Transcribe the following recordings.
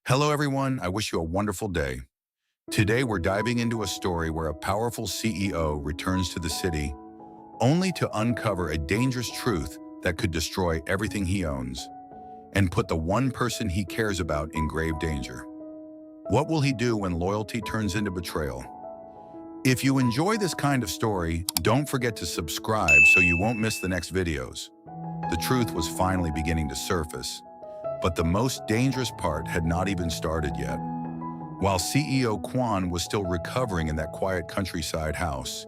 Hello, everyone. I wish you a wonderful day. Today, we're diving into a story where a powerful CEO returns to the city only to uncover a dangerous truth that could destroy everything he owns and put the one person he cares about in grave danger. What will he do when loyalty turns into betrayal? If you enjoy this kind of story, don't forget to subscribe so you won't miss the next videos. The truth was finally beginning to surface, but the most dangerous part had not even started yet. While CEO Quan was still recovering in that quiet countryside house,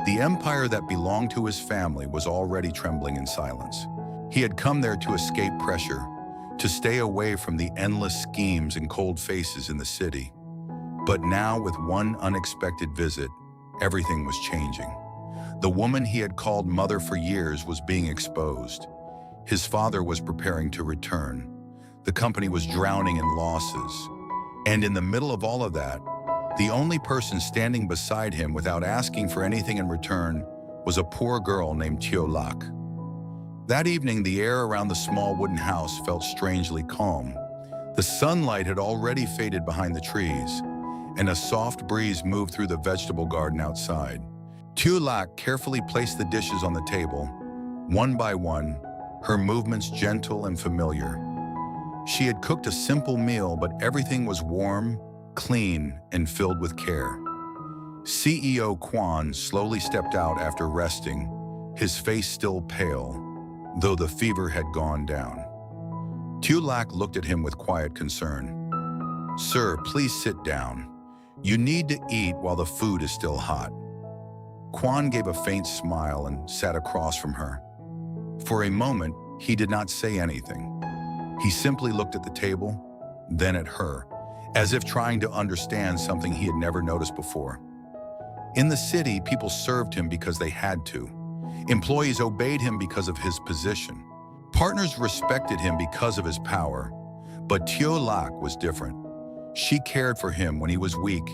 the empire that belonged to his family was already trembling in silence. He had come there to escape pressure, to stay away from the endless schemes and cold faces in the city. But now, with one unexpected visit, everything was changing. The woman he had called mother for years was being exposed. His father was preparing to return. The company was drowning in losses. And in the middle of all of that, the only person standing beside him without asking for anything in return was a poor girl named Tieu Lac. That evening, the air around the small wooden house felt strangely calm. The sunlight had already faded behind the trees, and a soft breeze moved through the vegetable garden outside. Tieu Lac carefully placed the dishes on the table, one by one, her movements gentle and familiar. She had cooked a simple meal, but everything was warm, clean, and filled with care. CEO Quan slowly stepped out after resting, his face still pale, though the fever had gone down. Tieu Lac looked at him with quiet concern. "Sir, please sit down. You need to eat while the food is still hot." Quan gave a faint smile and sat across from her. For a moment, he did not say anything. He simply looked at the table, then at her, as if trying to understand something he had never noticed before. In the city, people served him because they had to. Employees obeyed him because of his position. Partners respected him because of his power. But Tieu Lac was different. She cared for him when he was weak,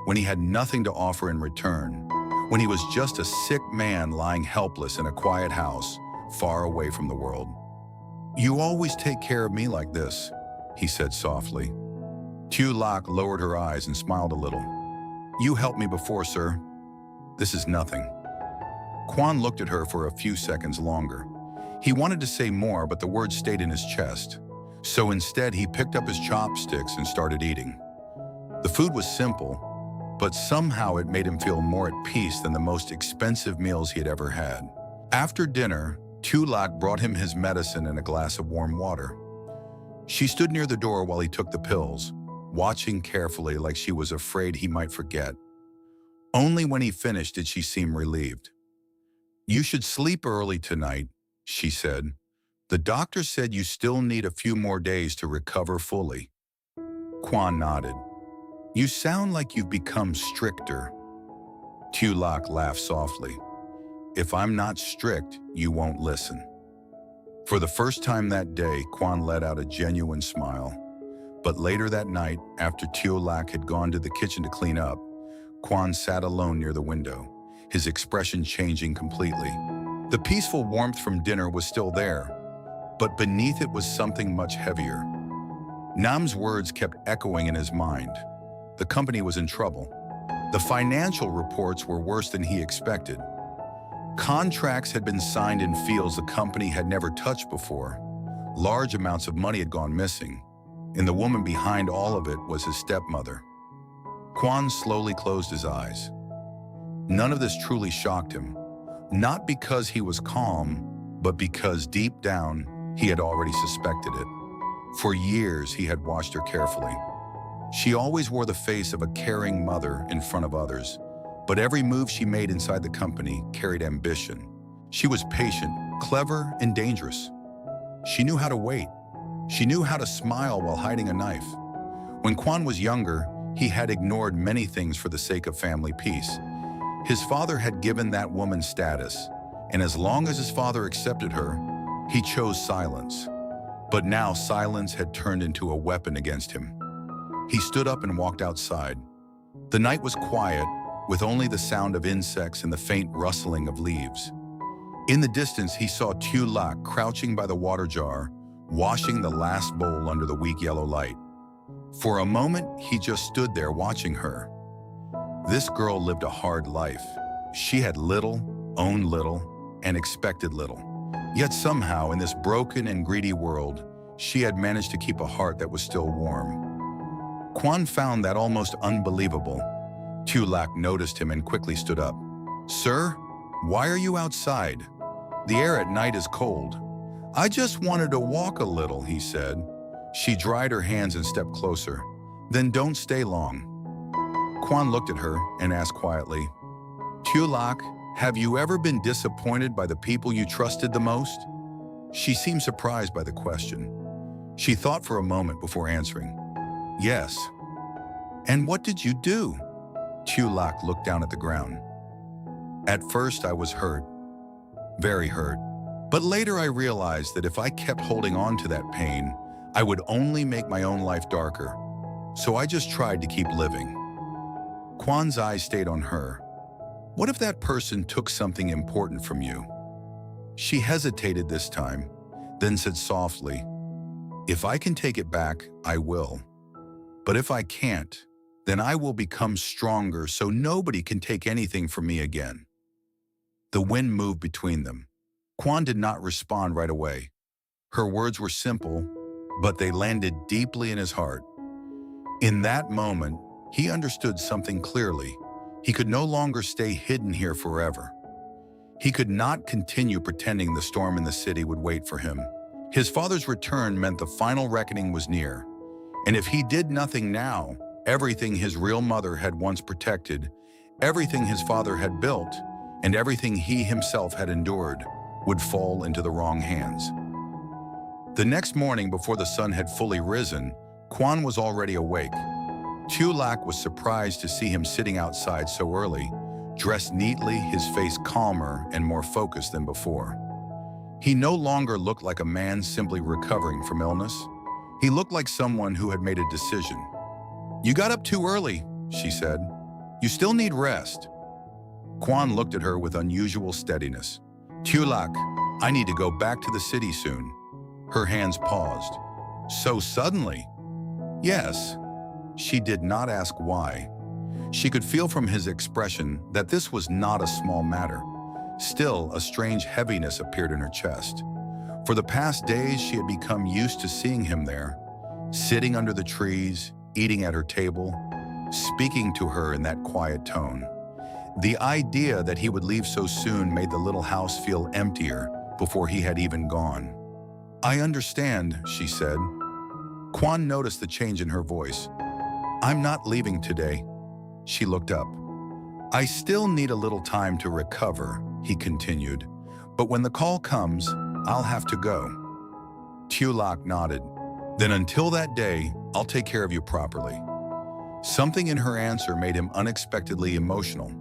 when he had nothing to offer in return, when he was just a sick man lying helpless in a quiet house, far away from the world. "You always take care of me like this," he said softly. Tieu Lac lowered her eyes and smiled a little. "You helped me before, sir. This is nothing." Quan looked at her for a few seconds longer. He wanted to say more, but the words stayed in his chest. So instead, he picked up his chopsticks and started eating. The food was simple, but somehow it made him feel more at peace than the most expensive meals he had ever had. After dinner, Tieu Lac brought him his medicine and a glass of warm water. She stood near the door while he took the pills, watching carefully like she was afraid he might forget. Only when he finished did she seem relieved. "You should sleep early tonight," she said. "The doctor said you still need a few more days to recover fully." Quan nodded. "You sound like you've become stricter." Tieu Lac laughed softly. "If I'm not strict, you won't listen." For the first time that day, Quan let out a genuine smile. But later that night, after Tieu Lac had gone to the kitchen to clean up, Quan sat alone near the window, his expression changing completely. The peaceful warmth from dinner was still there, but beneath it was something much heavier. Nam's words kept echoing in his mind. The company was in trouble. The financial reports were worse than he expected. Contracts had been signed in fields the company had never touched before. Large amounts of money had gone missing, and the woman behind all of it was his stepmother. Quan slowly closed his eyes. None of this truly shocked him, not because he was calm, but because deep down, he had already suspected it. For years, he had watched her carefully. She always wore the face of a caring mother in front of others, but every move she made inside the company carried ambition. She was patient, clever, and dangerous. She knew how to wait. She knew how to smile while hiding a knife. When Quan was younger, he had ignored many things for the sake of family peace. His father had given that woman status, and as long as his father accepted her, he chose silence. But now silence had turned into a weapon against him. He stood up and walked outside. The night was quiet, with only the sound of insects and the faint rustling of leaves. In the distance, he saw Tieu Lac crouching by the water jar, washing the last bowl under the weak yellow light. For a moment, he just stood there watching her. This girl lived a hard life. She had little, owned little, and expected little. Yet somehow, in this broken and greedy world, she had managed to keep a heart that was still warm. Quan found that almost unbelievable. Tieu Lac noticed him and quickly stood up. "Sir, why are you outside? The air at night is cold." "I just wanted to walk a little," he said. She dried her hands and stepped closer. "Then don't stay long." Quan looked at her and asked quietly, "Tieu Lac, have you ever been disappointed by the people you trusted the most?" She seemed surprised by the question. She thought for a moment before answering, "Yes." "And what did you do?" Tieu Lac looked down at the ground. "At first I was hurt, very hurt. But later I realized that if I kept holding on to that pain, I would only make my own life darker. So I just tried to keep living." Quan's eyes stayed on her. "What if that person took something important from you?" She hesitated this time, then said softly, "If I can take it back, I will. But if I can't, then I will become stronger so nobody can take anything from me again." The wind moved between them. Quan did not respond right away. Her words were simple, but they landed deeply in his heart. In that moment, he understood something clearly. He could no longer stay hidden here forever. He could not continue pretending the storm in the city would wait for him. His father's return meant the final reckoning was near. And if he did nothing now, everything his real mother had once protected, everything his father had built, and everything he himself had endured would fall into the wrong hands. The next morning, before the sun had fully risen, Quan was already awake. Tieu Lac was surprised to see him sitting outside so early, dressed neatly, his face calmer and more focused than before. He no longer looked like a man simply recovering from illness. He looked like someone who had made a decision. "You got up too early," she said. "You still need rest." Quan looked at her with unusual steadiness. "Tieu Lac, I need to go back to the city soon." Her hands paused. "So suddenly?" "Yes." She did not ask why. She could feel from his expression that this was not a small matter. Still, a strange heaviness appeared in her chest. For the past days, she had become used to seeing him there, sitting under the trees, eating at her table, speaking to her in that quiet tone. The idea that he would leave so soon made the little house feel emptier before he had even gone. "I understand," she said. Quan noticed the change in her voice. "I'm not leaving today." She looked up. "I still need a little time to recover," he continued. "But when the call comes, I'll have to go." Tieu Lac nodded. "Then until that day, I'll take care of you properly." Something in her answer made him unexpectedly emotional.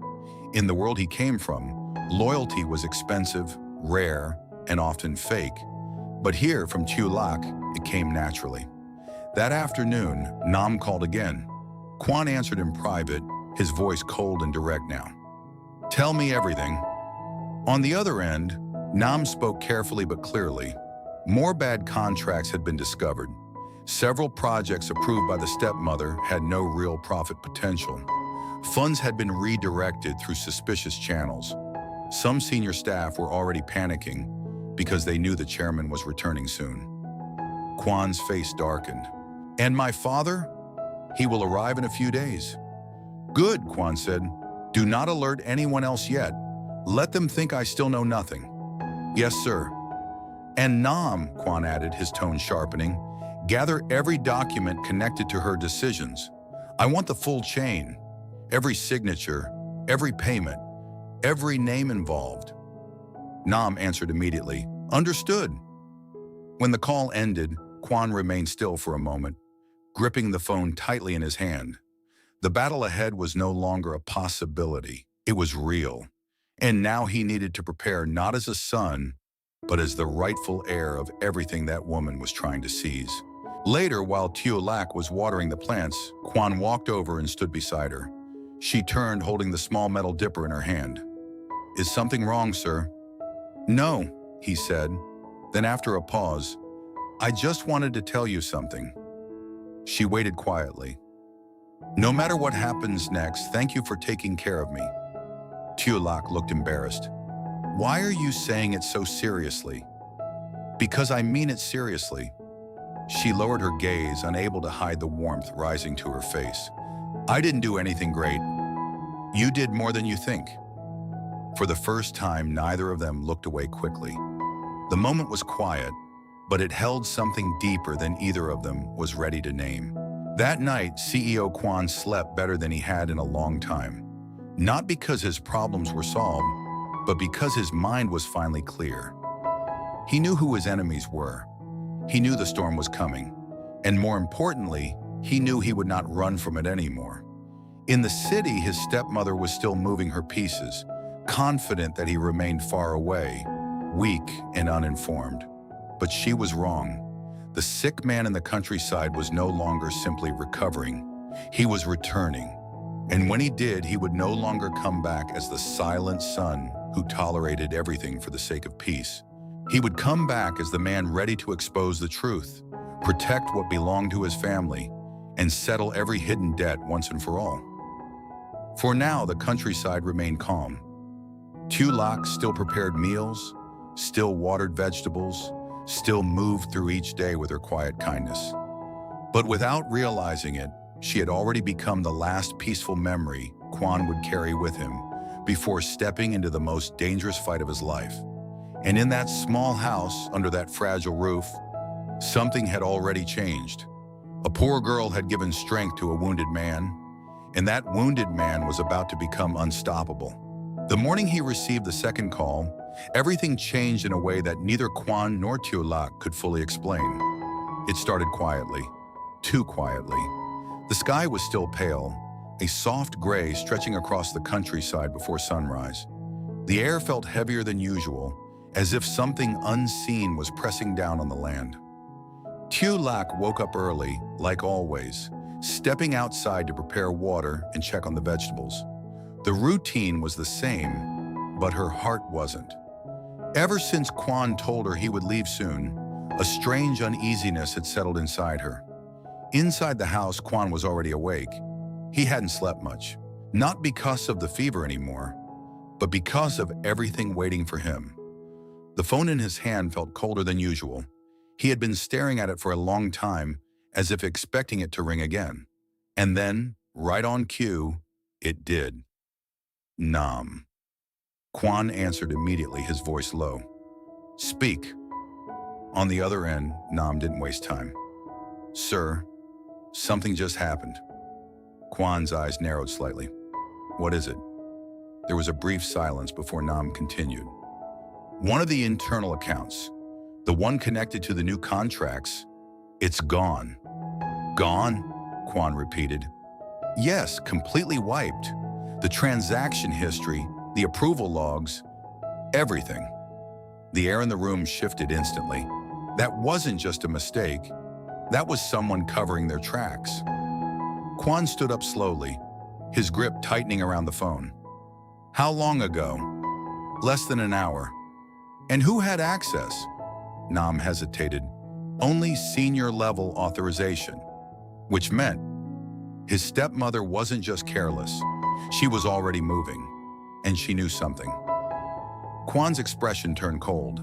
In the world he came from, loyalty was expensive, rare, and often fake. But here, from Tieu Lac, it came naturally. That afternoon, Nam called again. Quan answered in private, his voice cold and direct now. "Tell me everything." On the other end, Nam spoke carefully but clearly. More bad contracts had been discovered. Several projects approved by the stepmother had no real profit potential. Funds had been redirected through suspicious channels. Some senior staff were already panicking because they knew the chairman was returning soon. Quan's face darkened. "And my father? He will arrive in a few days." "Good," Quan said. "Do not alert anyone else yet. Let them think I still know nothing." "Yes, sir." "And Nam," Quan added, his tone sharpening, "gather every document connected to her decisions. I want the full chain. Every signature, every payment, every name involved." Nam answered immediately, "Understood." When the call ended, Quan remained still for a moment, gripping the phone tightly in his hand. The battle ahead was no longer a possibility. It was real. And now he needed to prepare not as a son, but as the rightful heir of everything that woman was trying to seize. Later, while Tieu Lac was watering the plants, Quan walked over and stood beside her. She turned, holding the small metal dipper in her hand. "Is something wrong, sir?" "No," he said. Then after a pause, "I just wanted to tell you something." She waited quietly. No matter what happens next, thank you for taking care of me. Tieu Lac looked embarrassed. Why are you saying it so seriously? Because I mean it seriously. She lowered her gaze, unable to hide the warmth rising to her face. I didn't do anything great. You did more than you think. For the first time, neither of them looked away quickly. The moment was quiet, but it held something deeper than either of them was ready to name. That night, CEO Quan slept better than he had in a long time. Not because his problems were solved, but because his mind was finally clear. He knew who his enemies were. He knew the storm was coming. And more importantly, he knew he would not run from it anymore. In the city, his stepmother was still moving her pieces, confident that he remained far away, weak and uninformed. But she was wrong. The sick man in the countryside was no longer simply recovering. He was returning. And when he did, he would no longer come back as the silent son who tolerated everything for the sake of peace. He would come back as the man ready to expose the truth, protect what belonged to his family, and settle every hidden debt once and for all. For now, the countryside remained calm. Tieu Lac still prepared meals, still watered vegetables, still moved through each day with her quiet kindness. But without realizing it, she had already become the last peaceful memory Quan would carry with him before stepping into the most dangerous fight of his life. And in that small house, under that fragile roof, something had already changed. A poor girl had given strength to a wounded man, and that wounded man was about to become unstoppable. The morning he received the second call, everything changed in a way that neither Quan nor Tieu Lac could fully explain. It started quietly, too quietly. The sky was still pale, a soft gray stretching across the countryside before sunrise. The air felt heavier than usual, as if something unseen was pressing down on the land. Tieu Lac woke up early, like always, stepping outside to prepare water and check on the vegetables. The routine was the same, but her heart wasn't. Ever since Quan told her he would leave soon, a strange uneasiness had settled inside her. Inside the house, Quan was already awake. He hadn't slept much, not because of the fever anymore, but because of everything waiting for him. The phone in his hand felt colder than usual. He had been staring at it for a long time, as if expecting it to ring again. And then, right on cue, it did. Nam. Quan answered immediately, his voice low. Speak. On the other end, Nam didn't waste time. Sir, something just happened. Quan's eyes narrowed slightly. What is it? There was a brief silence before Nam continued. One of the internal accounts, the one connected to the new contracts, it's gone. Gone? Quan repeated. Yes, completely wiped. The transaction history, the approval logs, everything. The air in the room shifted instantly. That wasn't just a mistake. That was someone covering their tracks. Quan stood up slowly, his grip tightening around the phone. How long ago? Less than an hour. And who had access? Nam hesitated. Only senior-level authorization, which meant his stepmother wasn't just careless. She was already moving, and she knew something. Quan's expression turned cold.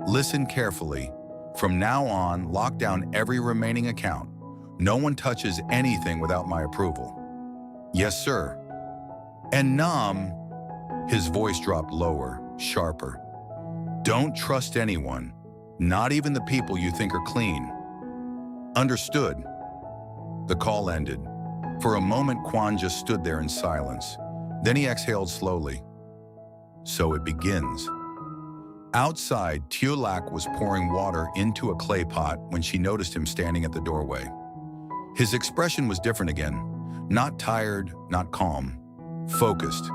Listen carefully. From now on, lock down every remaining account. No one touches anything without my approval. Yes, sir. And Nam, his voice dropped lower, sharper. Don't trust anyone, not even the people you think are clean. Understood. The call ended. For a moment, Quan just stood there in silence. Then he exhaled slowly. So it begins. Outside, Tieu Lac was pouring water into a clay pot when she noticed him standing at the doorway. His expression was different again. Not tired, not calm. Focused.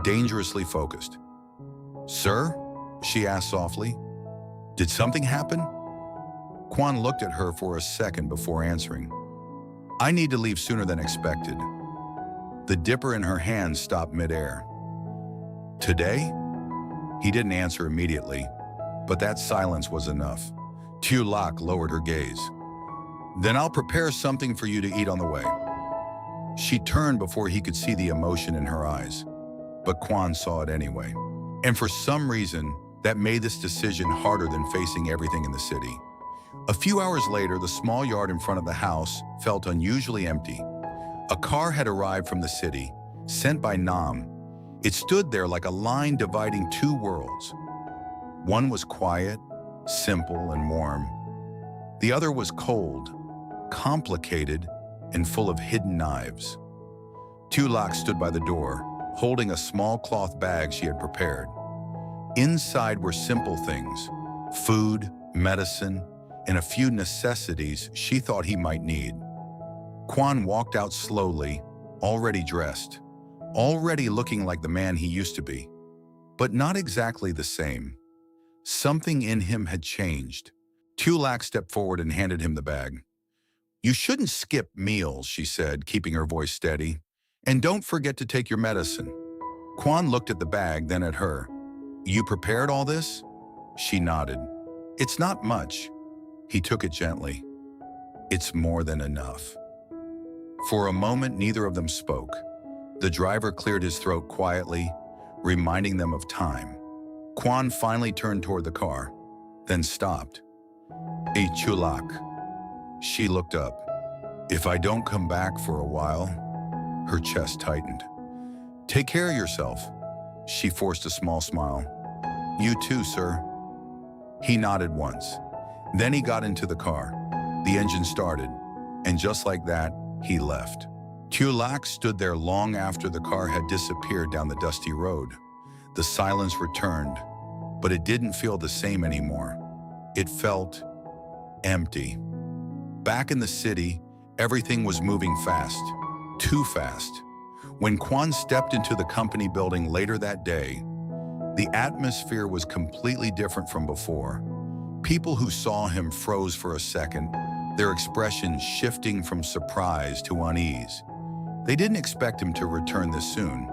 Dangerously focused. Sir? She asked softly. Did something happen? Quan looked at her for a second before answering. I need to leave sooner than expected. The dipper in her hand stopped midair. Today? He didn't answer immediately, but that silence was enough. Tieu Lac lowered her gaze. Then I'll prepare something for you to eat on the way. She turned before he could see the emotion in her eyes, but Quan saw it anyway. And for some reason, that made this decision harder than facing everything in the city. A few hours later, the small yard in front of the house felt unusually empty. A car had arrived from the city, sent by Nam. It stood there like a line dividing two worlds. One was quiet, simple, and warm. The other was cold, complicated, and full of hidden knives. Tieu Lac stood by the door, holding a small cloth bag she had prepared. Inside were simple things: food, medicine, and a few necessities she thought he might need. Quan walked out slowly, already dressed, already looking like the man he used to be, but not exactly the same. Something in him had changed. Tieu Lac stepped forward and handed him the bag. "You shouldn't skip meals," she said, keeping her voice steady. "And don't forget to take your medicine." Quan looked at the bag, then at her. "You prepared all this?" She nodded. "It's not much." He took it gently. "It's more than enough." For a moment, neither of them spoke. The driver cleared his throat quietly, reminding them of time. Quan finally turned toward the car, then stopped. "Hey, Tieu Lac." She looked up. "If I don't come back for a while," her chest tightened. "Take care of yourself." She forced a small smile. "You too, sir." He nodded once. Then he got into the car. The engine started, and just like that, he left. Tieu Lac stood there long after the car had disappeared down the dusty road. The silence returned, but it didn't feel the same anymore. It felt empty. Back in the city, everything was moving fast, too fast. When Quan stepped into the company building later that day, the atmosphere was completely different from before. People who saw him froze for a second, their expressions shifting from surprise to unease. They didn't expect him to return this soon,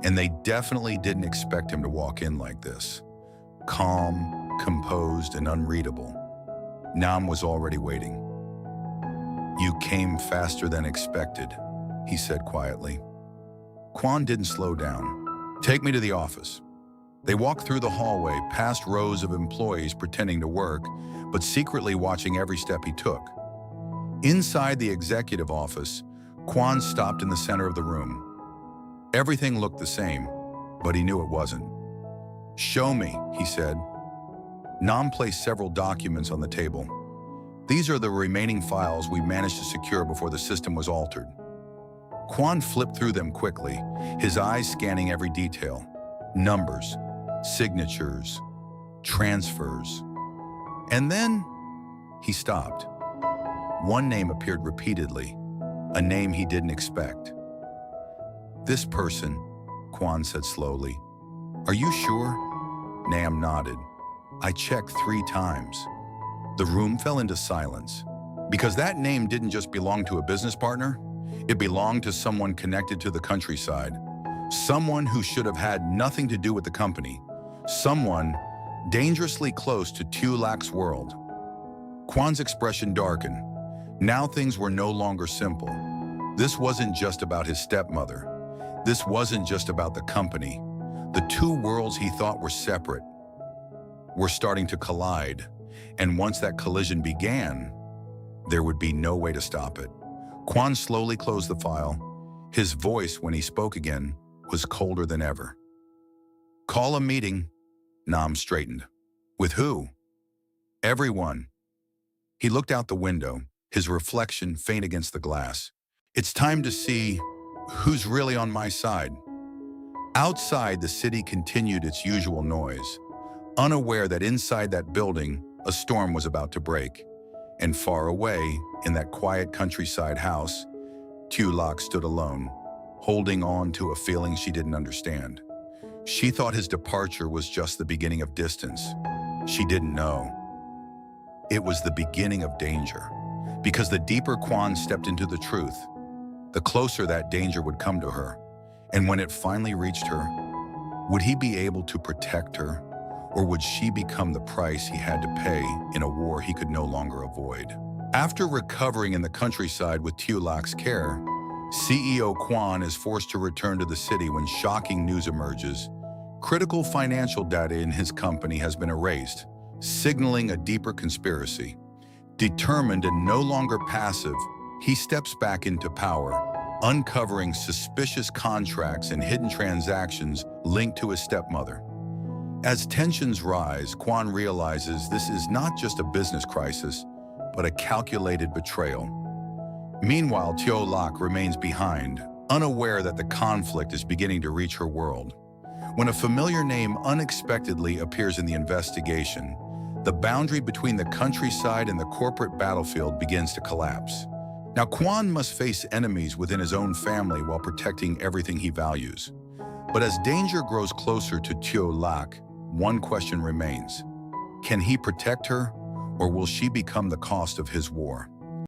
and they definitely didn't expect him to walk in like this. Calm, composed, and unreadable. Nam was already waiting. "You came faster than expected," he said quietly. Quan didn't slow down. "Take me to the office." They walked through the hallway, past rows of employees pretending to work, but secretly watching every step he took. Inside the executive office, Quan stopped in the center of the room. Everything looked the same, but he knew it wasn't. "Show me," he said. Nam placed several documents on the table. "These are the remaining files we managed to secure before the system was altered." Quan flipped through them quickly, his eyes scanning every detail. Numbers, signatures, transfers. And then he stopped. One name appeared repeatedly, a name he didn't expect. "This person," Quan said slowly. "Are you sure?" Nam nodded. "I checked 3 times. The room fell into silence, because that name didn't just belong to a business partner. It belonged to someone connected to the countryside, someone who should have had nothing to do with the company, someone dangerously close to Tieu Lac's world. Quan's expression darkened. Now things were no longer simple. This wasn't just about his stepmother. This wasn't just about the company. The two worlds he thought were separate were starting to collide, and once that collision began, there would be no way to stop it. Quan slowly closed the file. His voice, when he spoke again, was colder than ever. "Call a meeting." Nam straightened. "With who?" "Everyone." He looked out the window, his reflection faint against the glass. "It's time to see who's really on my side." Outside, the city continued its usual noise, unaware that inside that building, a storm was about to break. And far away, in that quiet countryside house, Tieu Lac stood alone, holding on to a feeling she didn't understand. She thought his departure was just the beginning of distance. She didn't know. It was the beginning of danger, because the deeper Quan stepped into the truth, the closer that danger would come to her. And when it finally reached her, would he be able to protect her, or would she become the price he had to pay in a war he could no longer avoid? After recovering in the countryside with Tieu Lac's care, CEO Quan is forced to return to the city when shocking news emerges. Critical financial data in his company has been erased, signaling a deeper conspiracy. Determined and no longer passive, he steps back into power, uncovering suspicious contracts and hidden transactions linked to his stepmother. As tensions rise, Quan realizes this is not just a business crisis, but a calculated betrayal. Meanwhile, Tieu Lac remains behind, unaware that the conflict is beginning to reach her world. When a familiar name unexpectedly appears in the investigation, the boundary between the countryside and the corporate battlefield begins to collapse. Now, Quan must face enemies within his own family while protecting everything he values. But as danger grows closer to Tieu Lac, one question remains. Can he protect her, or will she become the cost of his war?